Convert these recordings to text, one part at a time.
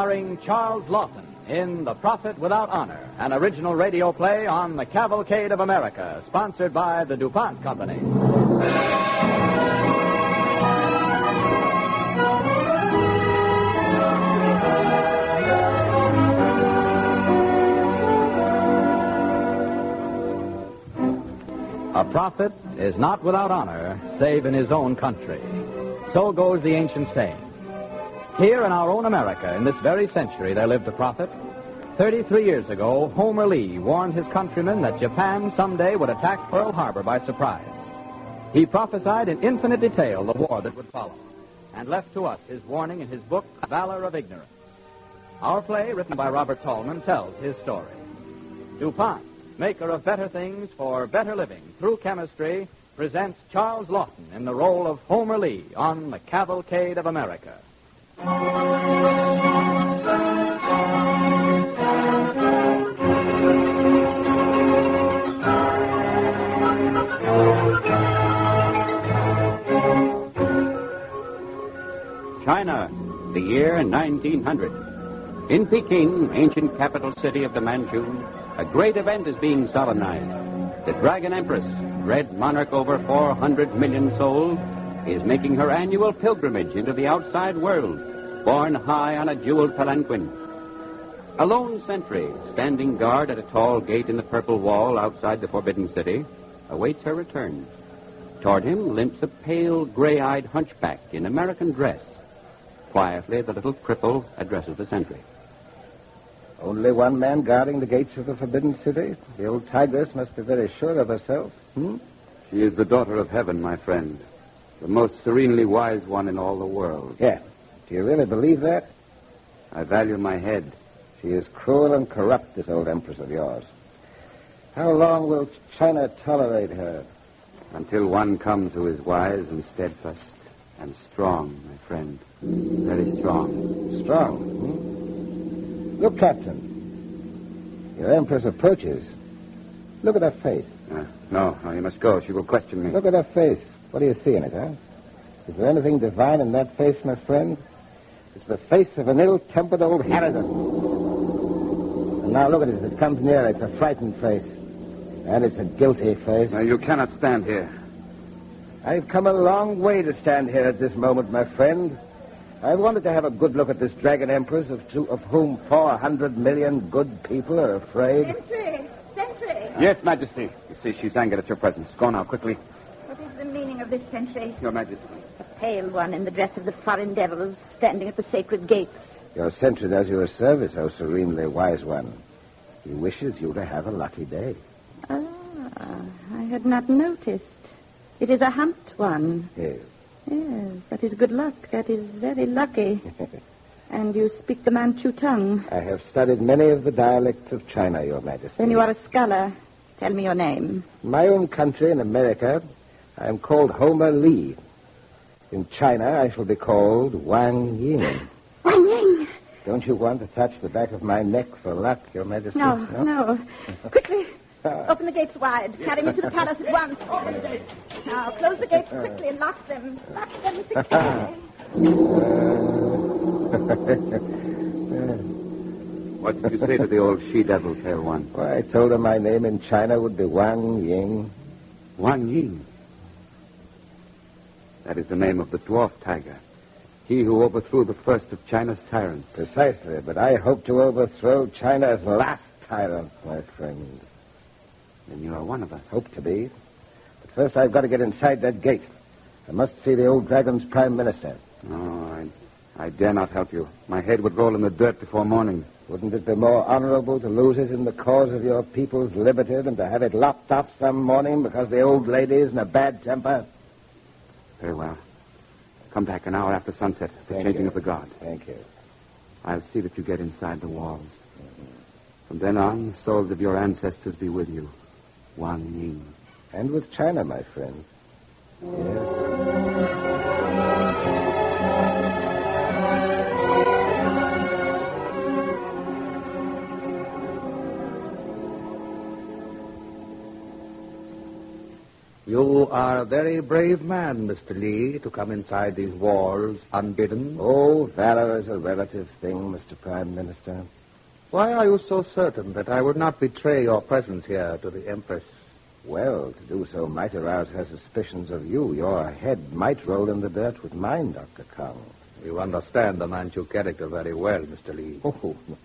starring Charles Lawton in The Prophet Without Honor, an original radio play on the Cavalcade of America, sponsored by the DuPont Company. A prophet is not without honor, save in his own country. So goes the ancient saying. Here in our own America, in this very century, there lived a prophet. 33 years ago, Homer Lee warned his countrymen that Japan someday would attack Pearl Harbor by surprise. He prophesied in infinite detail the war that would follow, and left to us his warning in his book, Valor of Ignorance. Our play, written by Robert Tallman, tells his story. DuPont, maker of better things for better living through chemistry, presents Charles Lawton in the role of Homer Lee on the Cavalcade of America. China, the year 1900. In Peking, ancient capital city of the Manchu, a great event is being solemnized. The Dragon Empress, dread monarch over 400 million souls, is making her annual pilgrimage into the outside world, borne high on a jeweled palanquin. A lone sentry, standing guard at a tall gate in the purple wall outside the Forbidden City, awaits her return. Toward him limps a pale, gray-eyed hunchback in American dress. Quietly, the little cripple addresses the sentry. Only one man guarding the gates of the Forbidden City? The old tigress must be very sure of herself. She is the daughter of heaven, my friend. The most serenely wise one in all the world. Yeah. Do you really believe that? I value my head. She is cruel and corrupt, this old empress of yours. How long will China tolerate her? Until one comes who is wise and steadfast and strong, my friend. Very strong. Strong? Look, Captain. Your empress approaches. Look at her face. No, you must go. She will question me. Look at her face. What do you see in it, huh? Is there anything divine in that face, my friend? It's the face of an ill-tempered old harridan. And now look at it as it comes near. It's a frightened face. And it's a guilty face. Now, you cannot stand here. I've come a long way to stand here at this moment, my friend. I wanted to have a good look at this Dragon Empress of whom 400 million good people are afraid. Sentry! Yes, Majesty. You see, she's angered at your presence. Go now, quickly. What is the meaning of this, Sentry? Your Majesty. A pale one in the dress of the foreign devils standing at the sacred gates. Your sentry does you a service, O serenely wise one. He wishes you to have a lucky day. I had not noticed. It is a humped one. Yes. Yes, that is good luck. That is very lucky. And you speak the Manchu tongue. I have studied many of the dialects of China, Your Majesty. Then you are a scholar. Tell me your name. In my own country, in America, I am called Homer Lee. In China, I shall be called Wang Ying. Wang Ying! Don't you want to touch the back of my neck for luck, Your Majesty? No. Quickly. Open the gates wide. Carry me to the palace at once. Open the gates. Now, close the gates quickly and lock them. Lock them securely. What did you say to the old she-devil, pale one? Why, I told her my name in China would be Wang Ying. Wang Ying. That is the name of the dwarf tiger. He who overthrew the first of China's tyrants. Precisely, but I hope to overthrow China's last tyrant, my friend. Then you are one of us. Hope to be. But first I've got to get inside that gate. I must see the old dragon's prime minister. No, I dare not help you. My head would roll in the dirt before morning. Wouldn't it be more honorable to lose it in the cause of your people's liberty than to have it lopped off some morning because the old lady is in a bad temper? Very well. Come back an hour after sunset, the changing of the guard. Thank you. I'll see that you get inside the walls. From then on, the souls of your ancestors be with you. Wang Ying. And with China, my friend. Yes. You are a very brave man, Mr. Lee, to come inside these walls unbidden. Oh, valor is a relative thing, Mr. Prime Minister. Why are you so certain that I would not betray your presence here to the Empress? Well, to do so might arouse her suspicions of you. Your head might roll in the dirt with mine, Dr. Kong. You understand the Manchu character very well, Mr. Lee. Oh, no.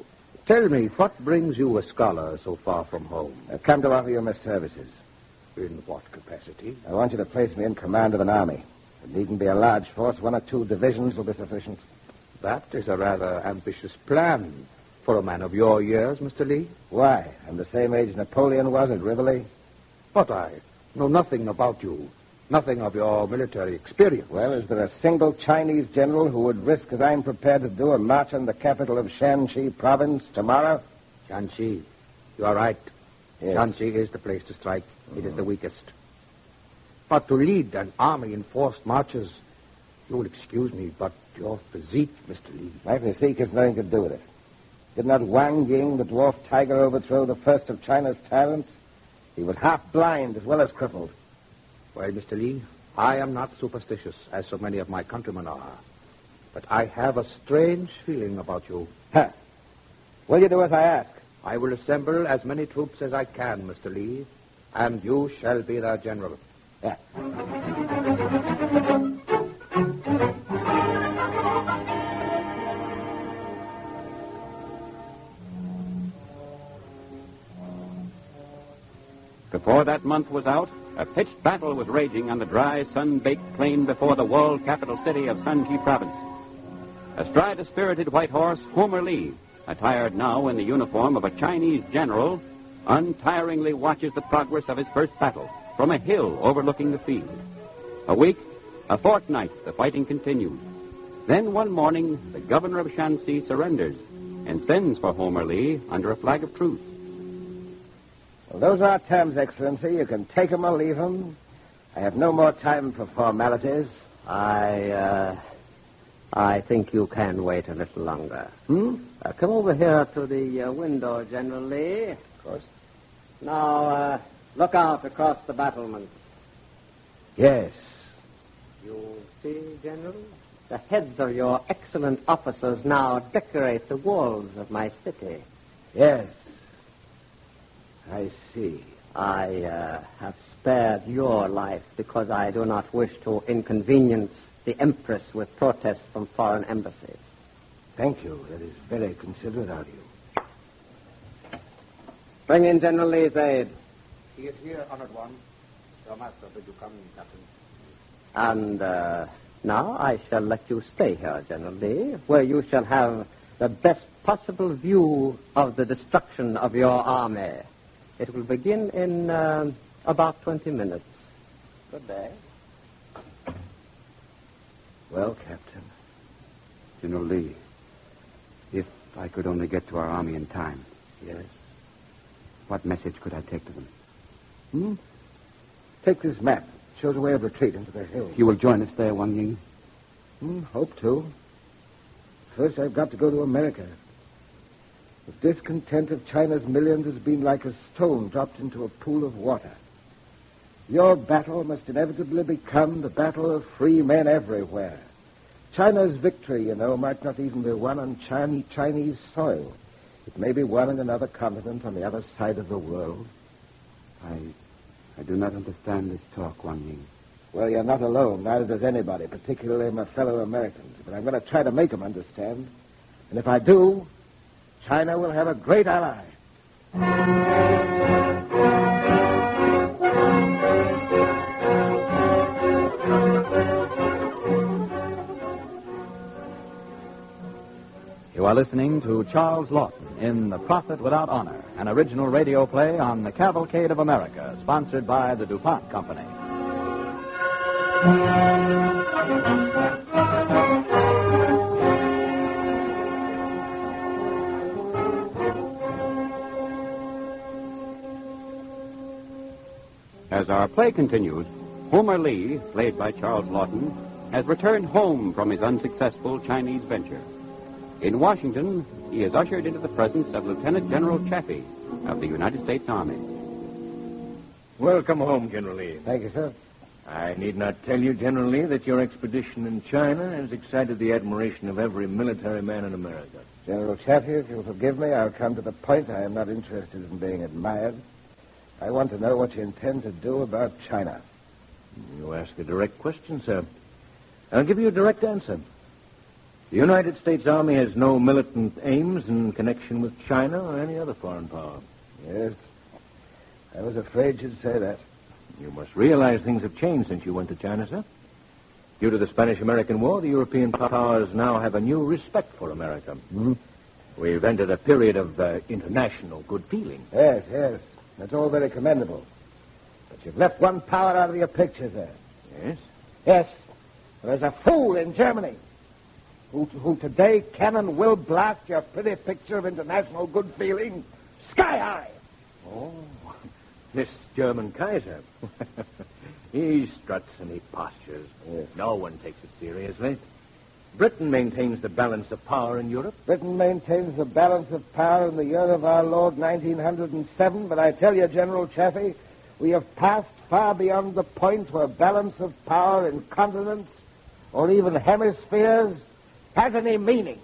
Tell me, what brings you, a scholar, so far from home? I've come to offer you my services. In what capacity? I want you to place me in command of an army. It needn't be a large force. 1 or 2 divisions will be sufficient. That is a rather ambitious plan for a man of your years, Mr. Lee. Why? I'm the same age Napoleon was at Rivoli. But I know nothing about you, nothing of your military experience. Well, is there a single Chinese general who would risk, as I'm prepared to do, a march on the capital of Shanxi province tomorrow? Shanxi. You are right. Yes. Shanxi is the place to strike. It is the weakest. But to lead an army in forced marches, you will excuse me, but your physique, Mr. Lee. My physique has nothing to do with it. Did not Wang Ying, the dwarf tiger, overthrow the first of China's tyrants? He was half blind as well as crippled. Well, Mr. Lee, I am not superstitious, as so many of my countrymen are. But I have a strange feeling about you. Huh. Will you do as I ask? I will assemble as many troops as I can, Mr. Lee, and you shall be their general. Yeah. Before that month was out, a pitched battle was raging on the dry, sun-baked plain before the walled capital city of Shanxi province. Astride a spirited white horse, Homer Lee, attired now in the uniform of a Chinese general, untiringly watches the progress of his first battle from a hill overlooking the field. A week, a fortnight, the fighting continued. Then one morning, the governor of Shanxi surrenders and sends for Homer Lee under a flag of truce. Well, those are terms, Excellency. You can take 'em or leave 'em. I have no more time for formalities. I think you can wait a little longer. Hmm? Come over here to the window, General Lee. Of course. Now, look out across the battlements. Yes. You see, General? The heads of your excellent officers now decorate the walls of my city. Yes. I see. I have spared your life because I do not wish to inconvenience the Empress with protests from foreign embassies. Thank you. That is very considerate of you. Bring in General Lee's aide. He is here, honored one. Your master bid you come, Captain. And now I shall let you stay here, General Lee, where you shall have the best possible view of the destruction of your army. It will begin in about 20 minutes. Good day. Well, Captain. General Lee, if I could only get to our army in time. Yes. What message could I take to them? Hmm? Take this map. It shows a way of retreat into the hills. You will join us there, Wang Ying? Hope to. First, I've got to go to America. The discontent of China's millions has been like a stone dropped into a pool of water. Your battle must inevitably become the battle of free men everywhere. China's victory, might not even be won on Chinese soil. It may be won in another continent on the other side of the world. I do not understand this talk, Wang Ying. Well, you're not alone. Neither does anybody, particularly my fellow Americans. But I'm going to try to make them understand. And if I do, China will have a great ally. You are listening to Charles Lawton in The Prophet Without Honor, an original radio play on the Cavalcade of America, sponsored by the DuPont Company. As our play continues, Homer Lee, played by Charles Lawton, has returned home from his unsuccessful Chinese venture. In Washington, he is ushered into the presence of Lieutenant General Chaffee of the United States Army. Welcome home, General Lee. Thank you, sir. I need not tell you, General Lee, that your expedition in China has excited the admiration of every military man in America. General Chaffee, if you'll forgive me, I'll come to the point. I am not interested in being admired. I want to know what you intend to do about China. You ask a direct question, sir. I'll give you a direct answer. The United States Army has no militant aims in connection with China or any other foreign power. Yes. I was afraid you'd say that. You must realize things have changed since you went to China, sir. Due to the Spanish-American War, the European powers now have a new respect for America. Mm-hmm. We've entered a period of international good feeling. Yes, yes. That's all very commendable. But you've left one power out of your picture, sir. Yes? Yes. There's a fool in Germany who today can and will blast your pretty picture of international good feeling sky high. Oh, this German Kaiser. He struts and he postures. Yes. No one takes it seriously. Britain maintains the balance of power in Europe. Britain maintains the balance of power in the year of our Lord 1907, but I tell you, General Chaffee, we have passed far beyond the point where balance of power in continents or even hemispheres has any meaning.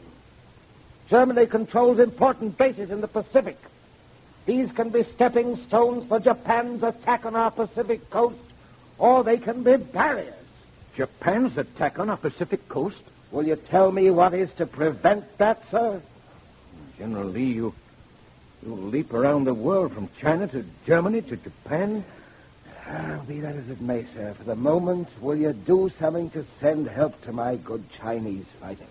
Germany controls important bases in the Pacific. These can be stepping stones for Japan's attack on our Pacific coast, or they can be barriers. Japan's attack on our Pacific coast? Will you tell me what is to prevent that, sir? General Lee, you'll leap around the world from China to Germany to Japan? Be that as it may, sir. For the moment, will you do something to send help to my good Chinese fighters?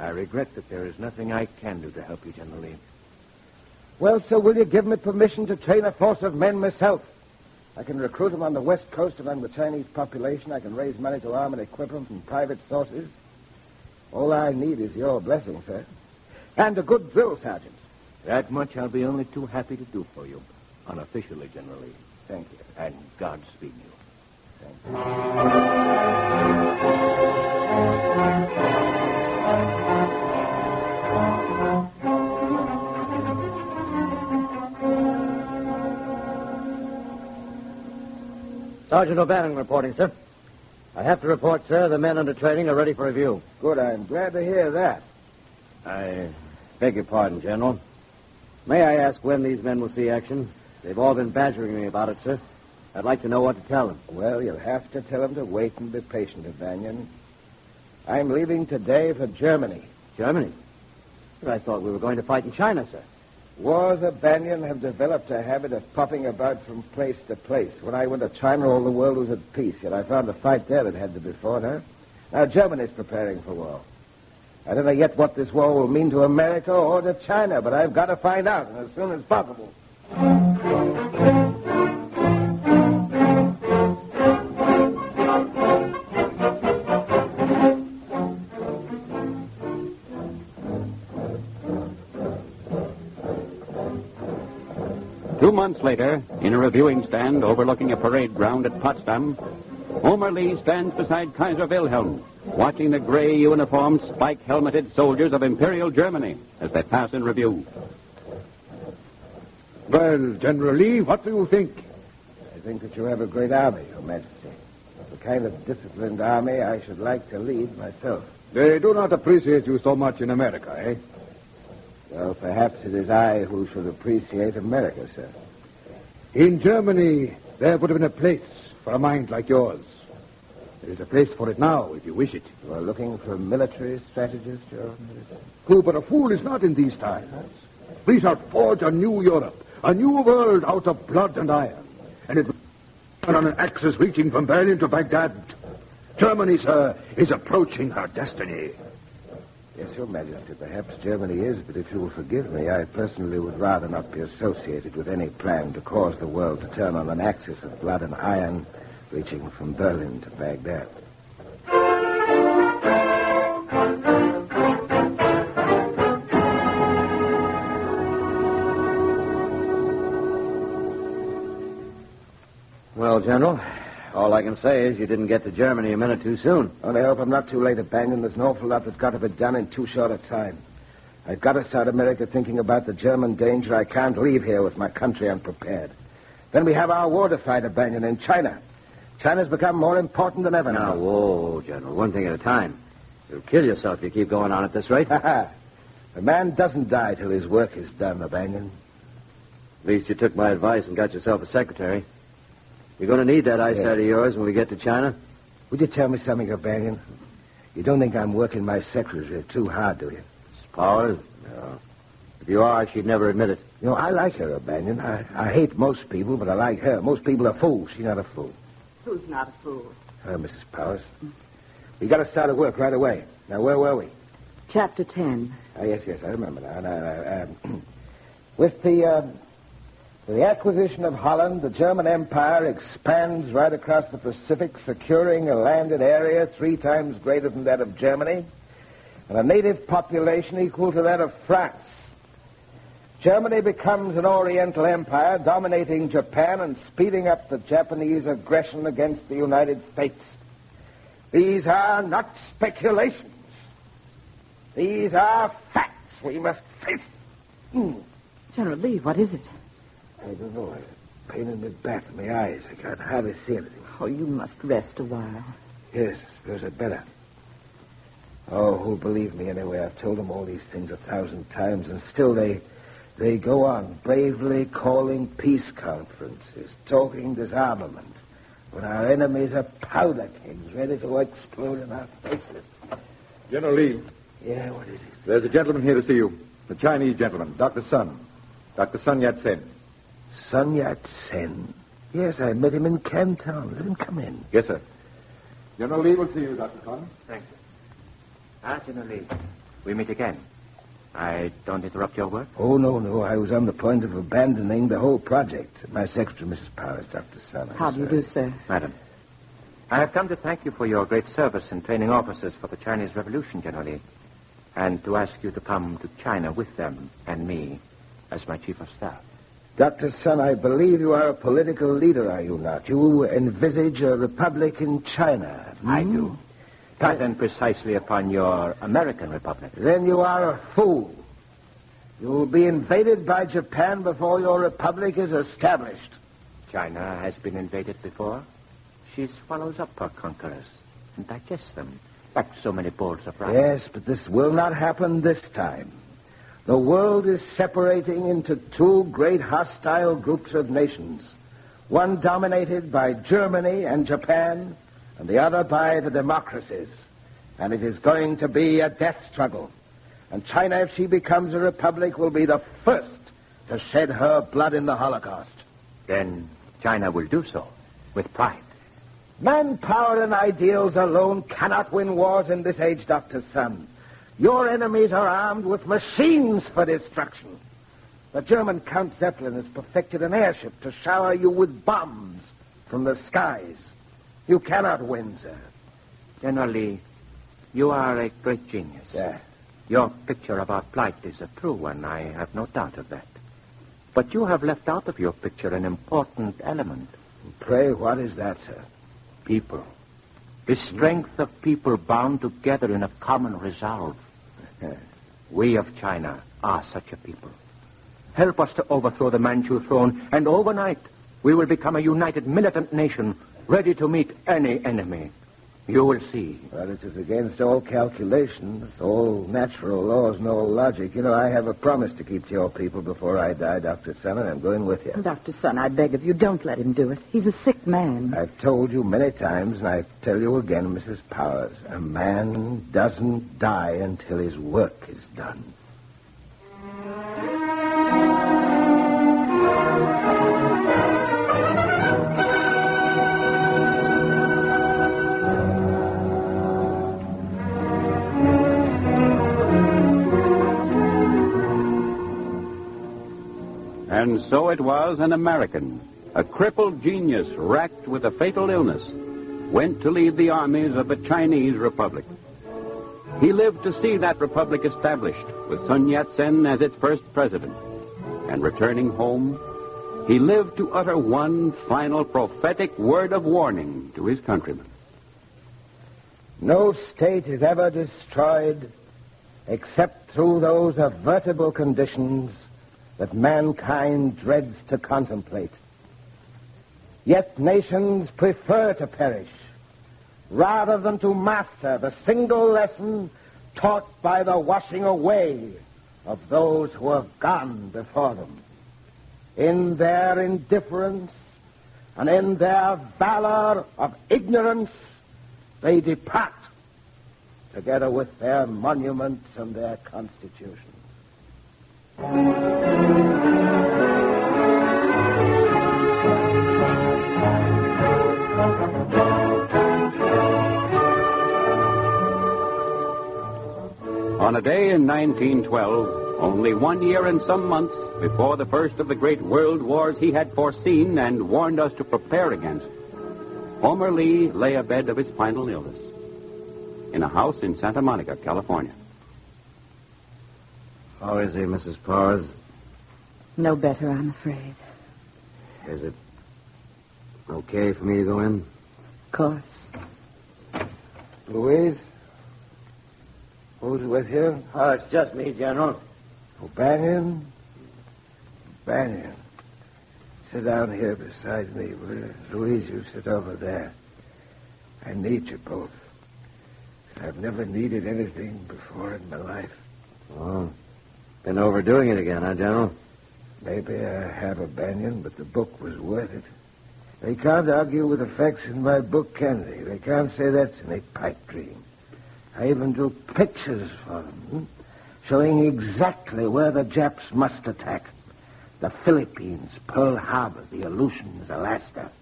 I regret that there is nothing I can do to help you, General Lee. Well, sir, will you give me permission to train a force of men myself? I can recruit them on the west coast among the Chinese population. I can raise money to arm and equip them from private sources. All I need is your blessing, sir. And a good drill sergeant. That much I'll be only too happy to do for you. Unofficially, General Lee. Thank you. And Godspeed you. Thank you. Sergeant O'Bannon reporting, sir. I have to report, sir, the men under training are ready for review. Good. I'm glad to hear that. I beg your pardon, General. May I ask when these men will see action? They've all been badgering me about it, sir. I'd like to know what to tell them. Well, you'll have to tell them to wait and be patient, O'Bannon. I'm leaving today for Germany. Germany? But I thought we were going to fight in China, sir. Wars, O'Bannon, have developed a habit of popping about from place to place. When I went to China, all the world was at peace, yet I found a fight there that had to be fought, huh? Now, Germany's preparing for war. I don't know yet what this war will mean to America or to China, but I've got to find out, and as soon as possible. 2 months later, in a reviewing stand overlooking a parade ground at Potsdam, Homer Lee stands beside Kaiser Wilhelm, watching the gray uniformed, spike-helmeted soldiers of Imperial Germany as they pass in review. Well, General Lee, what do you think? I think that you have a great army, Your Majesty. The kind of disciplined army I should like to lead myself. They do not appreciate you so much in America, eh? Well, perhaps it is I who should appreciate America, sir. In Germany, there would have been a place for a mind like yours. There is a place for it now, if you wish it. You are looking for a military strategist, Your Majesty? Who but a fool is not in these times. We shall forge a new Europe, a new world out of blood and iron. And it will be on an axis reaching from Berlin to Baghdad. Germany, sir, is approaching her destiny. Yes, Your Majesty, perhaps Germany is, but if you will forgive me, I personally would rather not be associated with any plan to cause the world to turn on an axis of blood and iron reaching from Berlin to Baghdad. Well, General, all I can say is you didn't get to Germany a minute too soon. Only hope I'm not too late, O'Bannon. There's an awful lot that's got to be done in too short a time. I've got to start America thinking about the German danger. I can't leave here with my country unprepared. Then we have our war to fight, Banyan, in China. China's become more important than ever Now, now. whoa, General. One thing at a time. You'll kill yourself if you keep going on at this rate. A man doesn't die till his work is done, Banyan. At least you took my advice and got yourself a secretary. You're going to need that eyesight of yours when we get to China. Would you tell me something, Banyan? You don't think I'm working my secretary too hard, do you? Powers? No. If you are, she'd never admit it. You know, I like her, Banyan. I hate most people, but I like her. Most people are fools. She's not a fool. Who's not a fool? Mrs. Powers. We got to start at work right away. Now, where were we? Chapter 10. Yes, I remember now. With the acquisition of Holland, the German Empire expands right across the Pacific, securing a landed area 3 times greater than that of Germany, and a native population equal to that of France. Germany becomes an Oriental empire, dominating Japan and speeding up the Japanese aggression against the United States. These are not speculations. These are facts. We must face them. General Lee, what is it? I don't know. Pain in the back of my eyes. I can't hardly see anything. Oh, you must rest a while. Yes, I suppose I'd better. Oh, who'll believe me anyway? I've told them all these things 1,000 times, and still they go on bravely calling peace conferences, talking disarmament, when our enemies are powder kegs ready to explode in our faces. General Lee. Yeah, what is it? There's a gentleman here to see you. A Chinese gentleman, Dr. Sun. Dr. Sun Yat-sen. Sun Yat-sen? Yes, I met him in Canton. Let him come in. Yes, sir. General Lee will see you, Dr. Sun. Thank you. General Lee, we meet again. I don't interrupt your work? Oh, no. I was on the point of abandoning the whole project. My secretary, Mrs. Powers, Dr. Sun. How do you do, sir? Madam, I have come to thank you for your great service in training officers for the Chinese Revolution, General Lee, and to ask you to come to China with them and me as my chief of staff. Dr. Sun, I believe you are a political leader, are you not? You envisage a republic in China. I do. Patterned precisely upon your American republic. Then you are a fool. You will be invaded by Japan before your republic is established. China has been invaded before. She swallows up her conquerors and digests them like so many bowls of rice. Yes, but this will not happen this time. The world is separating into 2 great hostile groups of nations, one dominated by Germany and Japan, and the other by the democracies. And it is going to be a death struggle. And China, if she becomes a republic, will be the first to shed her blood in the Holocaust. Then China will do so with pride. Manpower and ideals alone cannot win wars in this age, Dr. Sun. Your enemies are armed with machines for destruction. The German Count Zeppelin has perfected an airship to shower you with bombs from the skies. You cannot win, sir. General Lee, you are a great genius. Yeah. Your picture of our plight is a true one. I have no doubt of that. But you have left out of your picture an important element. Pray, what is that, sir? People. The strength of people bound together in a common resolve. We of China are such a people. Help us to overthrow the Manchu throne, and overnight we will become a united militant nation, ready to meet any enemy. You will see. Well, it is against all calculations, all natural laws, and all logic. You know, I have a promise to keep to your people before I die, Dr. Sun, and I'm going with you. Dr. Sun, I beg of you, don't let him do it. He's a sick man. I've told you many times, and I tell you again, Mrs. Powers, a man doesn't die until his work is done. And so it was an American, a crippled genius racked with a fatal illness, went to lead the armies of the Chinese Republic. He lived to see that republic established, with Sun Yat-sen as its first president. And returning home, he lived to utter one final prophetic word of warning to his countrymen. No state is ever destroyed except through those avertible conditions that mankind dreads to contemplate. Yet nations prefer to perish rather than to master the single lesson taught by the washing away of those who have gone before them. In their indifference and in their valor of ignorance, they depart, together with their monuments and their constitutions. On a day in 1912, only 1 year and some months before the first of the great world wars he had foreseen and warned us to prepare against, Homer Lee lay abed of his final illness in a house in Santa Monica, California. How is he, Mrs. Powers? No better, I'm afraid. Is it okay for me to go in? Of course. Louise? Who's with you? Oh, it's just me, General. O'Banion? O'Banion. Sit down here beside me, will you? Louise, you sit over there. I need you both. I've never needed anything before in my life. Oh, been overdoing it again, huh, General? Maybe I have, O'Banion, but the book was worth it. They can't argue with the facts in my book, can they? They can't say that's a pipe dream. I even drew pictures for them, showing exactly where the Japs must attack. The Philippines, Pearl Harbor, the Aleutians, Alaska.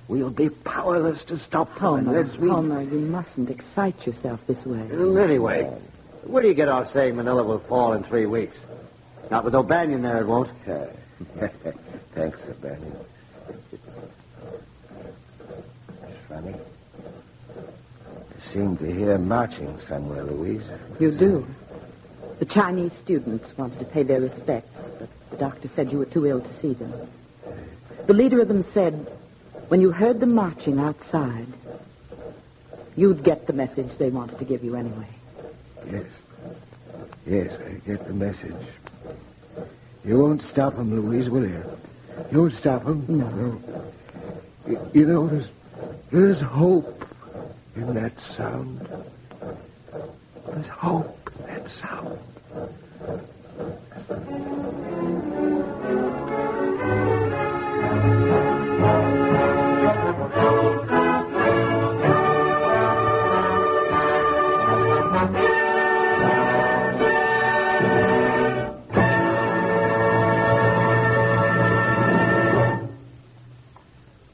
We'll be powerless to stop them unless we... Homer, you mustn't excite yourself this way. Anyway, where do you get off saying Manila will fall in 3 weeks? Not with O'Banion there, it won't. Thanks, O'Banion. It's funny. I seem to hear marching somewhere, Louise. You do. The Chinese students wanted to pay their respects, but the doctor said you were too ill to see them. The leader of them said, when you heard them marching outside, you'd get the message they wanted to give you anyway. Yes. Yes, I get the message. You won't stop them, Louise, will you? You won't stop them? No. You know, there's hope in that sound. There's hope in that sound.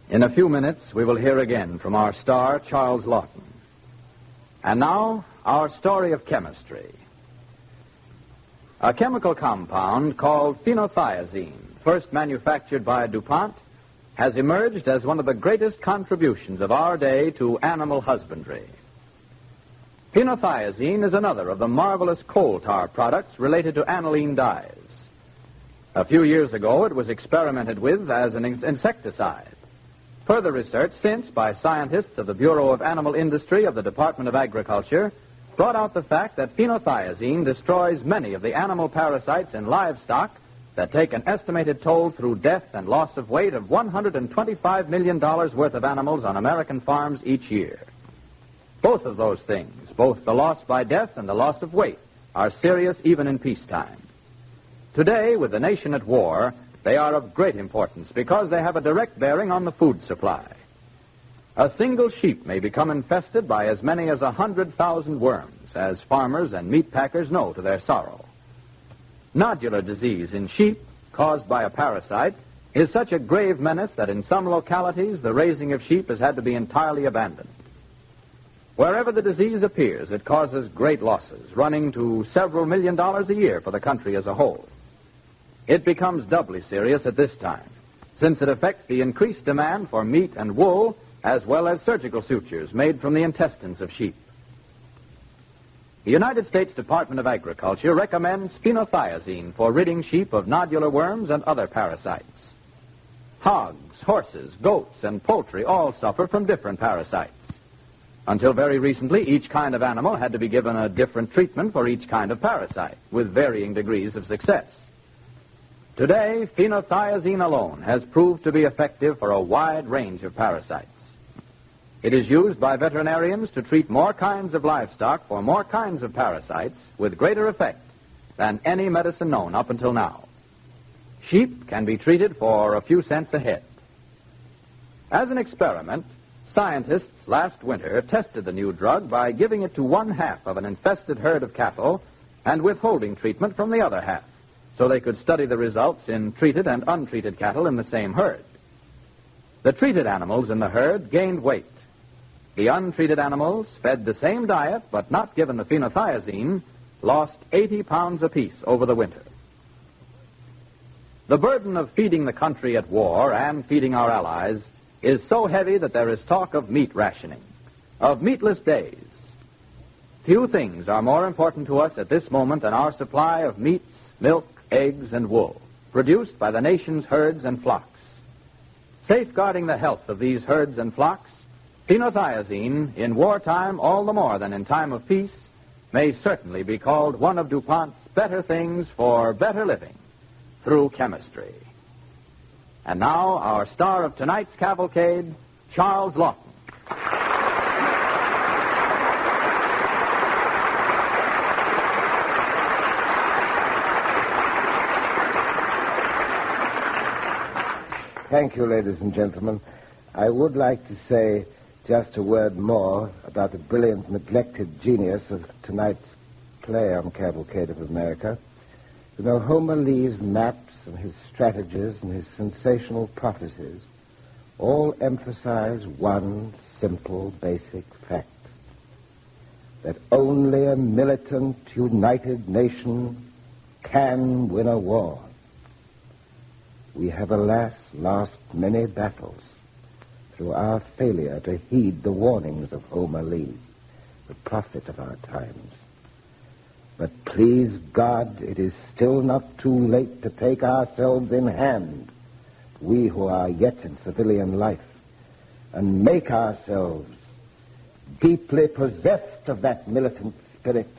In a few minutes, we will hear again from our star, Charles Lawton. And now, our story of chemistry. A chemical compound called phenothiazine, first manufactured by DuPont, has emerged as one of the greatest contributions of our day to animal husbandry. Phenothiazine is another of the marvelous coal tar products related to aniline dyes. A few years ago, it was experimented with as an insecticide. Further research since by scientists of the Bureau of Animal Industry of the Department of Agriculture brought out the fact that phenothiazine destroys many of the animal parasites in livestock that take an estimated toll through death and loss of weight of $125 million worth of animals on American farms each year. Both of those things, both the loss by death and the loss of weight, are serious even in peacetime. Today, with the nation at war, they are of great importance because they have a direct bearing on the food supply. A single sheep may become infested by as many as 100,000 worms, as farmers and meat packers know to their sorrow. Nodular disease in sheep, caused by a parasite, is such a grave menace that in some localities the raising of sheep has had to be entirely abandoned. Wherever the disease appears, it causes great losses, running to several $1 million a year for the country as a whole. It becomes doubly serious at this time, since it affects the increased demand for meat and wool, as well as surgical sutures made from the intestines of sheep. The United States Department of Agriculture recommends phenothiazine for ridding sheep of nodular worms and other parasites. Hogs, horses, goats, and poultry all suffer from different parasites. Until very recently, each kind of animal had to be given a different treatment for each kind of parasite, with varying degrees of success. Today, phenothiazine alone has proved to be effective for a wide range of parasites. It is used by veterinarians to treat more kinds of livestock for more kinds of parasites with greater effect than any medicine known up until now. Sheep can be treated for a few cents a head. As an experiment, scientists last winter tested the new drug by giving it to one half of an infested herd of cattle and withholding treatment from the other half, so they could study the results in treated and untreated cattle in the same herd. The treated animals in the herd gained weight. The untreated animals, fed the same diet but not given the phenothiazine, lost 80 pounds apiece over the winter. The burden of feeding the country at war and feeding our allies is so heavy that there is talk of meat rationing, of meatless days. Few things are more important to us at this moment than our supply of meats, milk, eggs, and wool, produced by the nation's herds and flocks. Safeguarding the health of these herds and flocks, phenothiazine, in wartime all the more than in time of peace, may certainly be called one of DuPont's better things for better living through chemistry. And now, our star of tonight's cavalcade, Charles Lawton. Thank you, ladies and gentlemen. I would like to say just a word more about the brilliant, neglected genius of tonight's play on Cavalcade of America. You know, Homer Lee's maps and his strategies and his sensational prophecies all emphasize one simple, basic fact: that only a militant, united nation can win a war. We have, alas, lost many battles through our failure to heed the warnings of Homer Lee, the prophet of our times. But please God, it is still not too late to take ourselves in hand, we who are yet in civilian life, and make ourselves deeply possessed of that militant spirit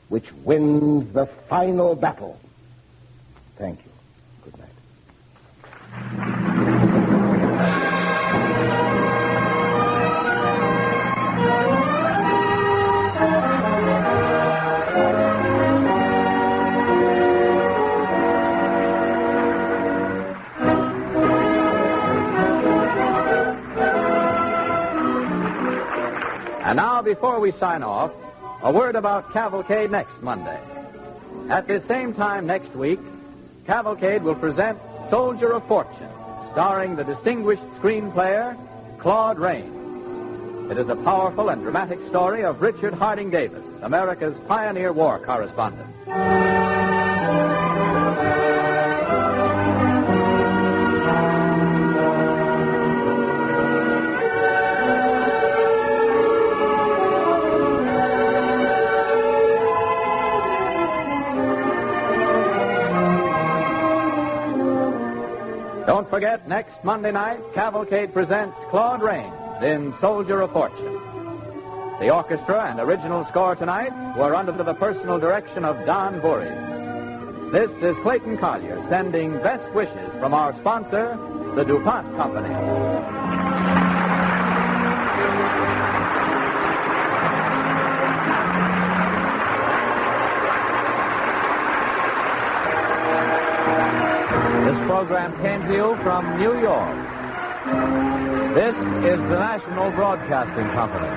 which wins the final battle. Thank you. Good night. And now, before we sign off, a word about Cavalcade next Monday. At this same time next week, Cavalcade will present Soldier of Fortune, starring the distinguished screen player Claude Rains. It is a powerful and dramatic story of Richard Harding Davis, America's pioneer war correspondent. Don't forget, next Monday night, Cavalcade presents Claude Rains in Soldier of Fortune. The orchestra and original score tonight were under the personal direction of Don Voorhees. This is Clayton Collier sending best wishes from our sponsor, the DuPont Company. This program came to you from New York. This is the National Broadcasting Company.